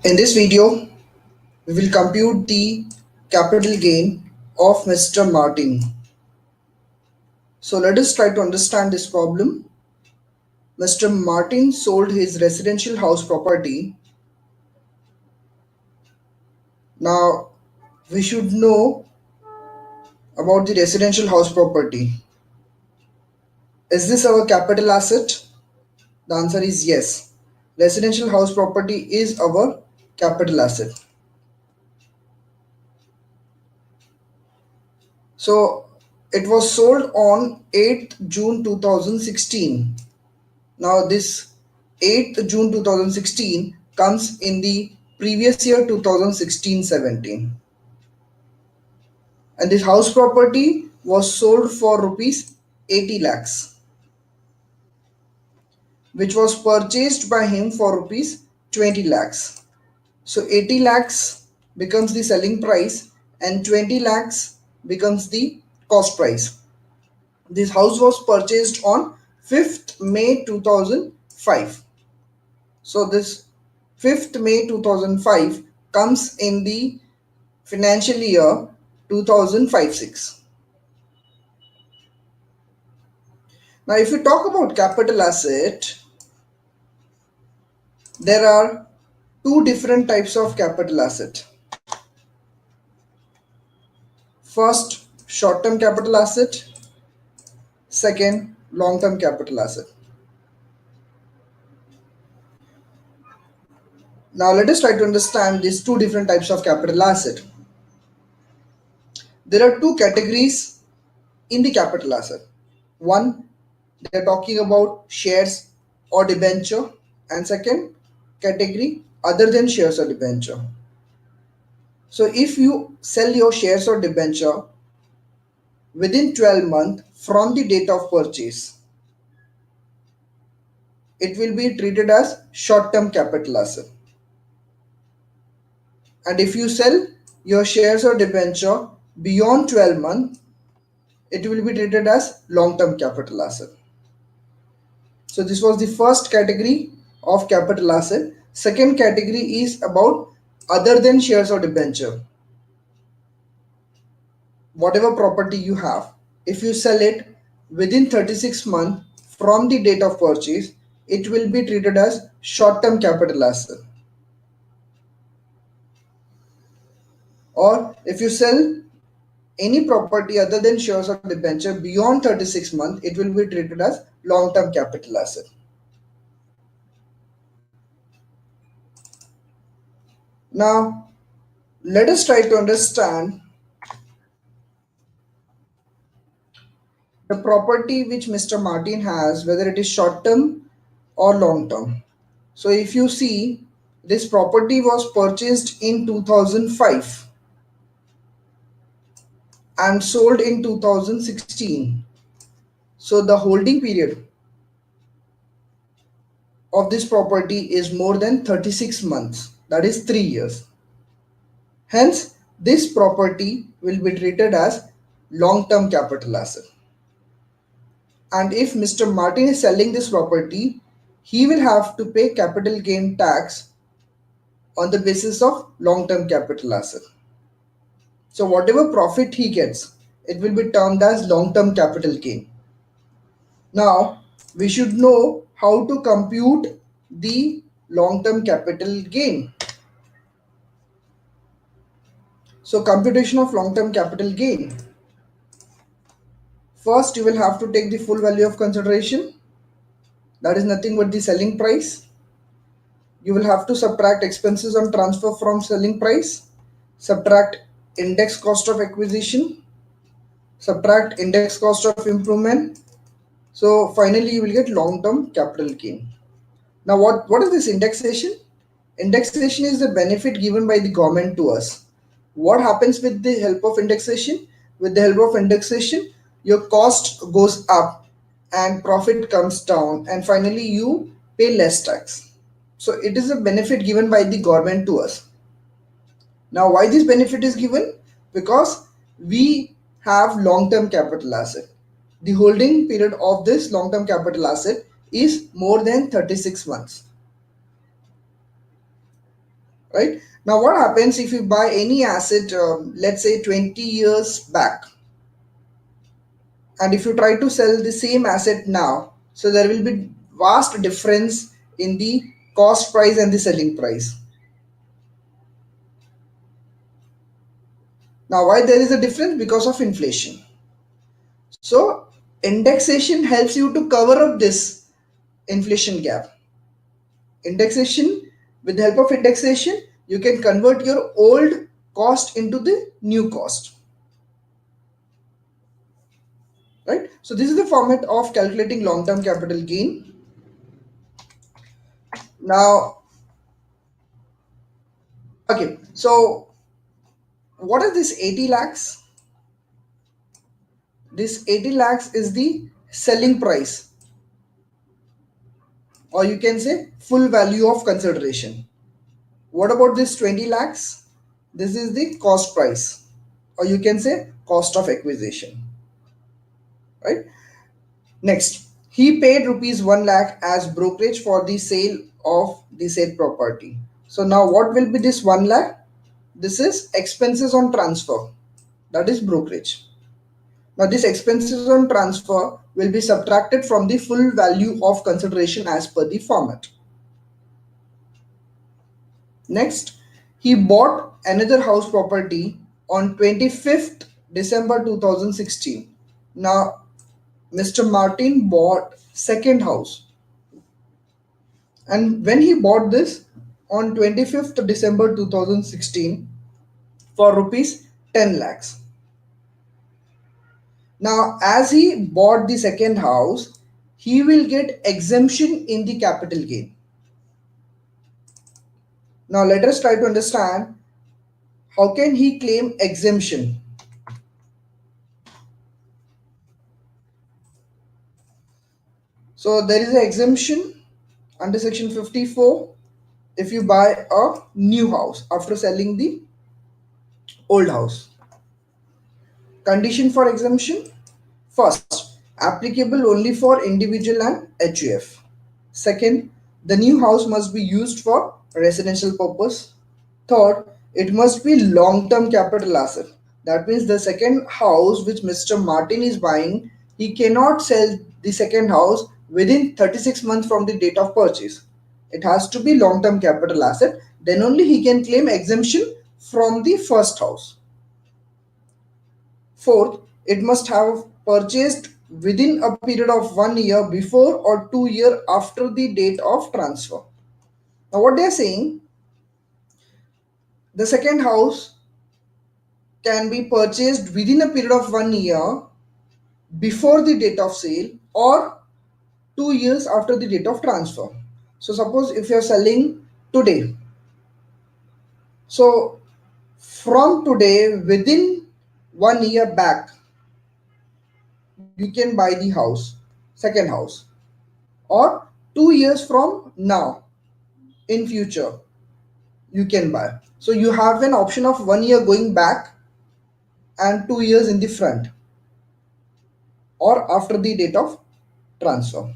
In this video, we will compute the capital gain of Mr. Martin. So let us try to understand this problem. Mr. Martin sold his residential house property. Now we should know about the residential house property. Is this our capital asset? The answer is yes. Residential house property is our capital asset. So it was sold on 8th June 2016. Now this 8th June 2016 comes in the previous year 2016-17, and this house property was sold for rupees 80 lakhs, which was purchased by him for rupees 20 lakhs. So 80 lakhs becomes the selling price and 20 lakhs becomes the cost price. This house was purchased on 5th May 2005. So this 5th May 2005 comes in the financial year 2005-6. Now if you talk about capital asset, there are two different types of capital asset. First, short-term capital asset. Second, long-term capital asset. Now let us try to understand these two different types of capital asset. There are two categories in the capital asset. One, they are talking about shares or debenture, and second category, other than shares or debenture. So if you sell your shares or debenture within 12 months from the date of purchase, it will be treated as short-term capital asset. And if you sell your shares or debenture beyond 12 months, it will be treated as long-term capital asset. So this was the first category of capital asset. Second category is about other than shares or debenture. Whatever property you have, if you sell it within 36 months from the date of purchase, it will be treated as short-term capital asset. Or if you sell any property other than shares or debenture beyond 36 months, it will be treated as long-term capital asset. Now, let us try to understand the property which Mr. Martin has, whether it is short-term or long-term. So if you see, this property was purchased in 2005 and sold in 2016. So the holding period of this property is more than 36 months, that is 3 years. Hence, this property will be treated as long-term capital asset. And if Mr. Martin is selling this property, he will have to pay capital gain tax on the basis of long-term capital asset. So whatever profit he gets, it will be termed as long-term capital gain. Now, we should know how to compute the long-term capital gain. So computation of long-term capital gain. First, you will have to take the full value of consideration. That is nothing but the selling price. You will have to subtract expenses on transfer from selling price, subtract index cost of acquisition, subtract index cost of improvement. So finally you will get long-term capital gain. Now what is this indexation? Indexation is the benefit given by the government to us. What happens with the help of indexation? With the help of indexation, your cost goes up and profit comes down, and finally you pay less tax. So it is a benefit given by the government to us. Now why this benefit is given? Because we have long-term capital asset. The holding period of this long-term capital asset is more than 36 months. right? Now what happens if you buy any asset, let's say 20 years back, and if you try to sell the same asset now, so there will be vast difference in the cost price and the selling price. Now why there is a difference? Because of inflation. So indexation helps you to cover up this inflation gap. Indexation, with the help of indexation, you can convert your old cost into the new cost, right? So this is the format of calculating long-term capital gain. Now, okay, so what is this 80 lakhs? This 80 lakhs is the selling price, or you can say full value of consideration. What about this 20 lakhs? This is the cost price, or you can say cost of acquisition, right? Next, he paid rupees 1 lakh as brokerage for the sale of the said property. So now what will be this 1 lakh? This is expenses on transfer, that is brokerage. Now this expenses on transfer will be subtracted from the full value of consideration as per the format. Next, he bought another house property on 25th December 2016. Now Mr. Martin bought second house, and when he bought this on 25th December 2016 for rupees 10 lakhs. Now as he bought the second house, he will get exemption in the capital gain. Now let us try to understand how can he claim exemption. So there is an exemption under section 54 if you buy a new house after selling the old house. Condition for exemption: first, applicable only for individual and HUF. Second, the new house must be used for residential purpose. Third, it must be long-term capital asset. That means the second house which Mr. Martin is buying, he cannot sell the second house within 36 months from the date of purchase. It has to be long-term capital asset. Then only he can claim exemption from the first house. Fourth, it must have purchased within a period of 1 year before or 2 years after the date of transfer. Now, what they are saying, the second house can be purchased within a period of 1 year before the date of sale or 2 years after the date of transfer. So, suppose if you are selling today, so from today within 1 year back, you can buy the house, second house, or 2 years from now in future you can buy. So you have an option of 1 year going back and 2 years in the front or after the date of transfer.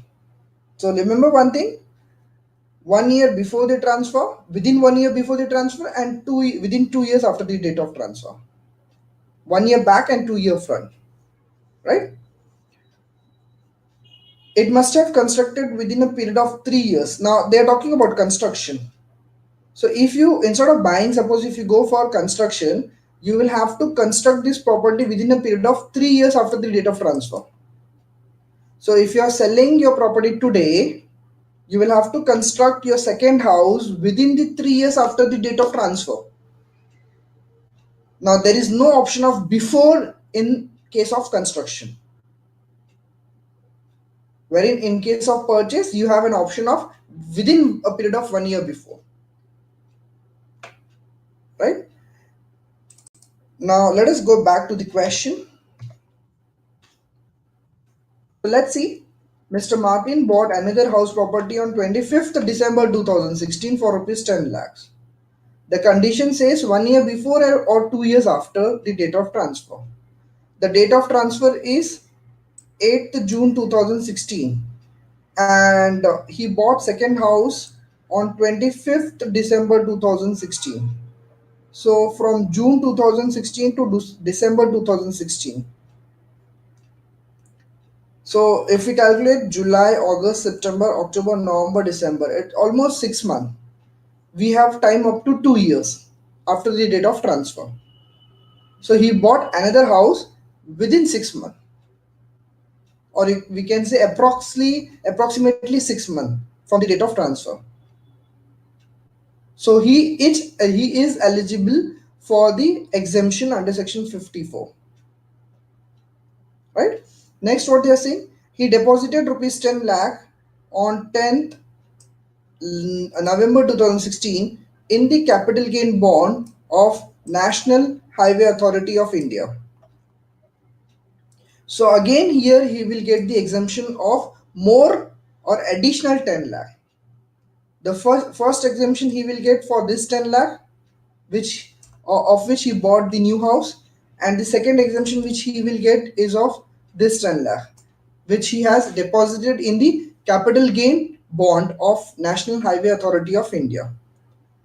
So remember one thing: 1 year before the transfer, within 1 year before the transfer, and within 2 years after the date of transfer. 1 year back and 2 year front, right? It must have constructed within a period of 3 years. Now they are talking about construction. So if you, instead of buying, suppose if you go for construction, you will have to construct this property within a period of 3 years after the date of transfer. So if you are selling your property today, you will have to construct your second house within the 3 years after the date of transfer. Now there is no option of before in case of construction. Wherein in case of purchase, you have an option of within a period of 1 year before. Right? Now let us go back to the question. So let's see. Mr. Martin bought another house property on 25th December 2016 for rupees 10 lakhs. The condition says 1 year before or 2 years after the date of transfer. The date of transfer is 8th June 2016, and he bought second house on 25th December 2016. So from June 2016 to December 2016. So if we calculate July, August, September, October, November, December, it almost 6 months. We have time up to 2 years after the date of transfer. So he bought another house within 6 months, or we can say approximately 6 months from the date of transfer. So he is eligible for the exemption under section 54, right? Next, what they are saying, he deposited rupees 10 lakh on 10th November 2016 in the capital gain bond of National Highway Authority of India. So again here he will get the exemption of more or additional 10 lakh. The first exemption he will get for this 10 lakh, which of which he bought the new house, and the second exemption which he will get is of this 10 lakh, which he has deposited in the capital gain bond of National Highway Authority of India.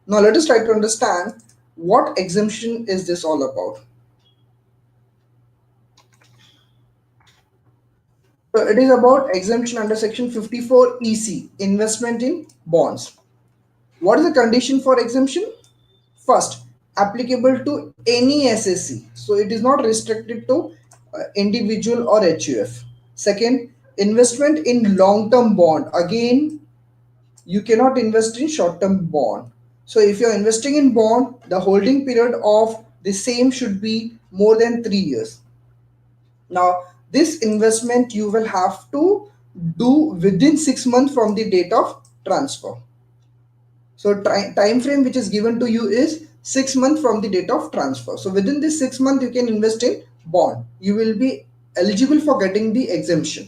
Now let us try to understand what exemption is this all about. So it is about exemption under section 54 EC, investment in bonds. What is the condition for exemption? First, applicable to any SSC. So it is not restricted to individual or HUF. Second, investment in long-term bond. Again, you cannot invest in short-term bond. So if you're investing in bond, the holding period of the same should be more than 3 years. Now, this investment you will have to do within 6 months from the date of transfer. So time frame which is given to you is 6 months from the date of transfer. So within this 6 months you can invest in bond. You will be eligible for getting the exemption.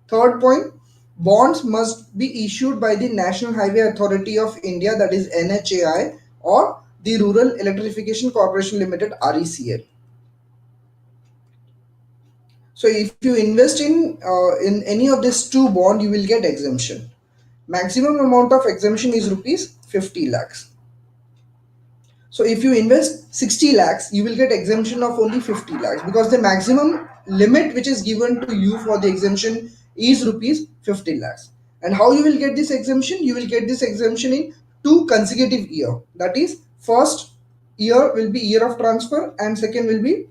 Third point, bonds must be issued by the National Highway Authority of India, that is NHAI, or the Rural Electrification Corporation Limited, RECL. So if you invest in any of these two bond, you will get exemption. Maximum amount of exemption is rupees 50 lakhs. So if you invest 60 lakhs, you will get exemption of only 50 lakhs, because the maximum limit which is given to you for the exemption is rupees 50 lakhs. And how you will get this exemption? You will get this exemption in 2 consecutive years. That is, first year will be year of transfer and second will be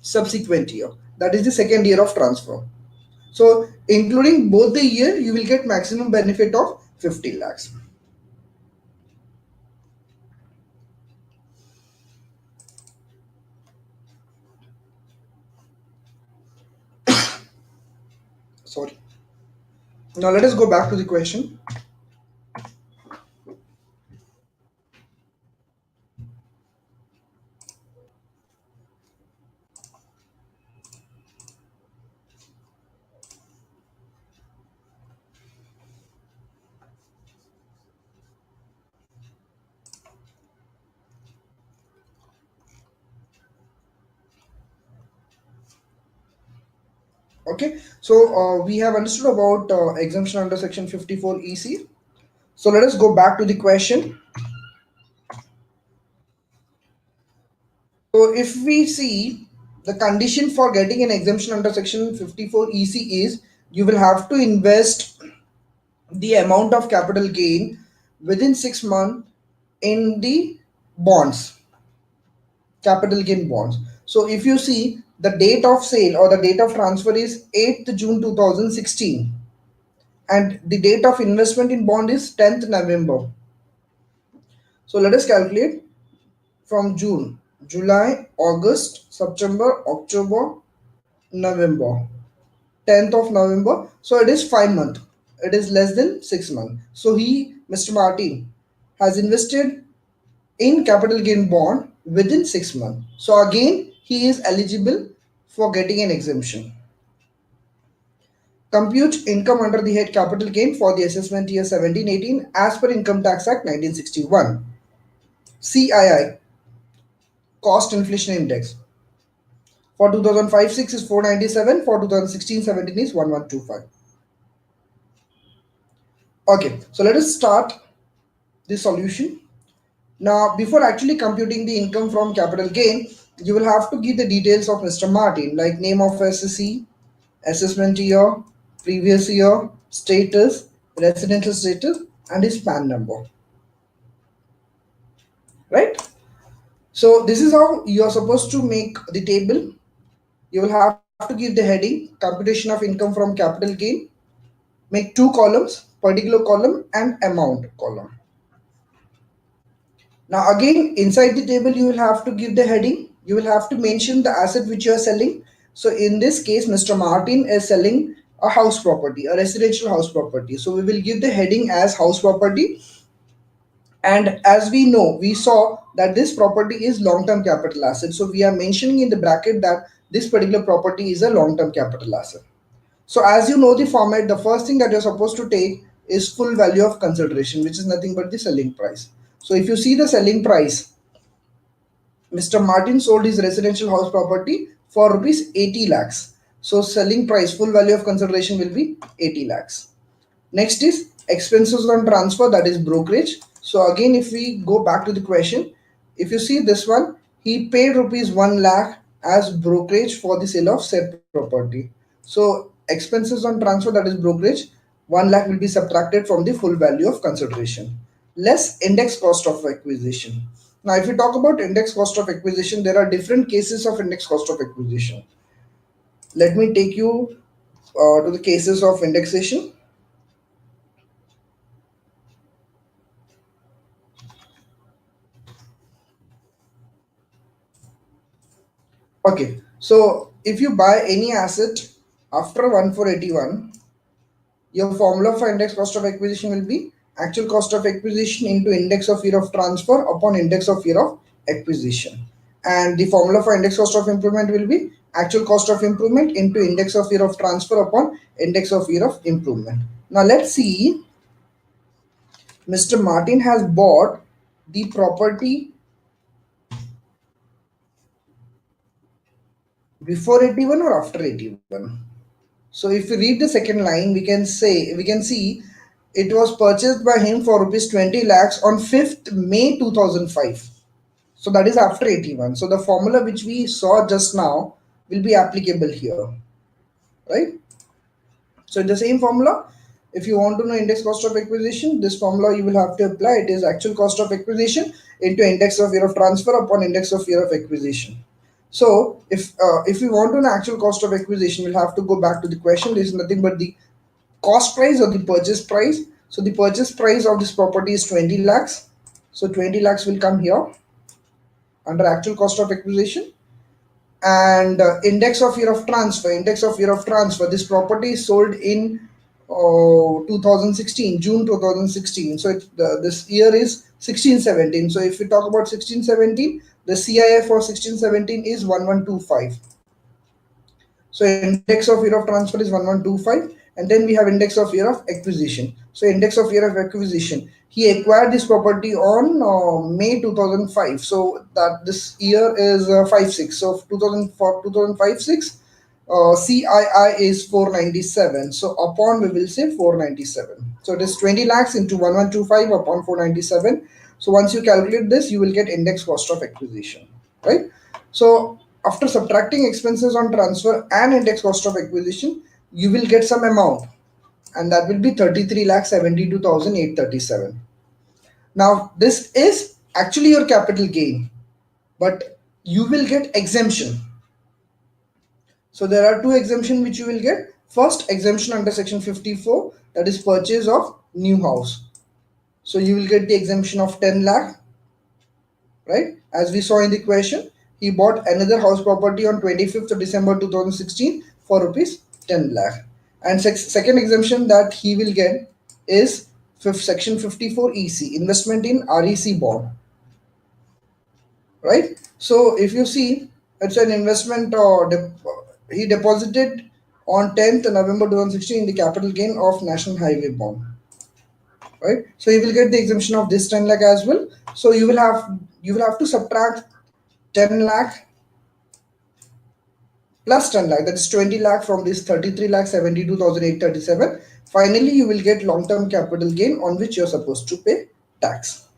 subsequent year. That is the second year of transfer. So including both the year, you will get maximum benefit of 50 lakhs. Sorry. Now let us go back to the question. Okay, so we have understood about exemption under section 54 EC. So let us go back to the question. So if we see, the condition for getting an exemption under section 54 EC is you will have to invest the amount of capital gain within 6 months in the bonds, capital gain bonds. So if you see, the date of sale or the date of transfer is 8th June 2016, and the date of investment in bond is 10th November. So let us calculate from June, July, August, September, October, November, 10th of November. So it is 5 months. It is less than 6 months. So Mr. Martin, has invested in capital gain bond within 6 months. So again, he is eligible for getting an exemption. Compute income under the head capital gain for the assessment year 17-18 as per Income Tax Act 1961. CII, Cost Inflation Index. For 2005-6 is 497, for 2016-17 is 1125. Okay, so let us start the solution. Now, before actually computing the income from capital gain, you will have to give the details of Mr. Martin, like name of SSE, assessment year, previous year, status, residential status, and his PAN number. Right? So this is how you are supposed to make the table. You will have to give the heading, computation of income from capital gain, make two columns, particular column and amount column. Now again, inside the table, you will have to give the heading. You will have to mention the asset which you are selling. So in this case, Mr. Martin is selling a house property, a residential house property. So we will give the heading as house property. And as we know, we saw that this property is long-term capital asset. So we are mentioning in the bracket that this particular property is a long-term capital asset. So as you know the format, the first thing that you're supposed to take is full value of consideration, which is nothing but the selling price. So if you see the selling price, Mr. Martin sold his residential house property for rupees 80 lakhs. So selling price, full value of consideration will be 80 lakhs. Next is expenses on transfer, that is brokerage. So again, if we go back to the question, if you see this one, he paid rupees 1 lakh as brokerage for the sale of said property. So expenses on transfer, that is brokerage, 1 lakh will be subtracted from the full value of consideration, less index cost of acquisition. Now, if we talk about index cost of acquisition, there are different cases of index cost of acquisition. Let me take you to the cases of indexation. Okay, so if you buy any asset after 1481, your formula for index cost of acquisition will be actual cost of acquisition into index of year of transfer upon index of year of acquisition. And the formula for index cost of improvement will be actual cost of improvement into index of year of transfer upon index of year of improvement. Now let's see, Mr. Martin has bought the property before 81 or after 81. So if we read the second line, we can see it was purchased by him for rupees 20 lakhs on 5th May 2005. So that is after 81. So the formula which we saw just now will be applicable here, right? So the same formula, if you want to know index cost of acquisition, this formula you will have to apply. It is actual cost of acquisition into index of year of transfer upon index of year of acquisition. So if we want to know actual cost of acquisition, we'll have to go back to the question. This is nothing but the cost price or the purchase price. So the purchase price of this property is 20 lakhs. So 20 lakhs will come here under actual cost of acquisition. And index of year of transfer, this property is sold in 2016, June 2016. So this year is 1617. So if we talk about 1617, the CIF for 1617 is 1125. So index of year of transfer is 1125, and then we have index of year of acquisition. So index of year of acquisition, he acquired this property on May 2005. So that this year is 56. So 2004, 2005 6. CII is 497. So upon we will say 497. So it is 20 lakhs into 1125 upon 497. So once you calculate this, you will get index cost of acquisition, right? So after subtracting expenses on transfer and index cost of acquisition, you will get some amount, and that will be 33,72,837. Now this is actually your capital gain, but you will get exemption. So there are two exemption which you will get. First, exemption under section 54, that is purchase of new house. So you will get the exemption of 10 lakh, right? As we saw in the question, he bought another house property on 25th of December 2016 for rupees 10 lakh. And second exemption that he will get is section 54 EC, investment in REC bond, right? So if you see, it's an investment he deposited on 10th November 2016 in the capital gain of National Highway bond, right? So you will get the exemption of this 10 lakh as well. So you will have to subtract 10 lakh plus 10 lakh, that is 20 lakh from this 33 lakh 72,837. Finally, you will get long-term capital gain on which you're supposed to pay tax.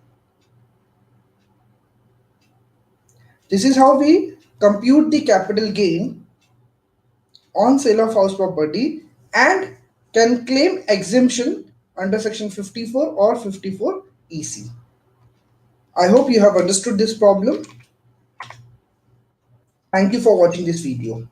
This is how we compute the capital gain on sale of house property and can claim exemption under section 54 or 54 EC. I hope you have understood this problem. Thank you for watching this video.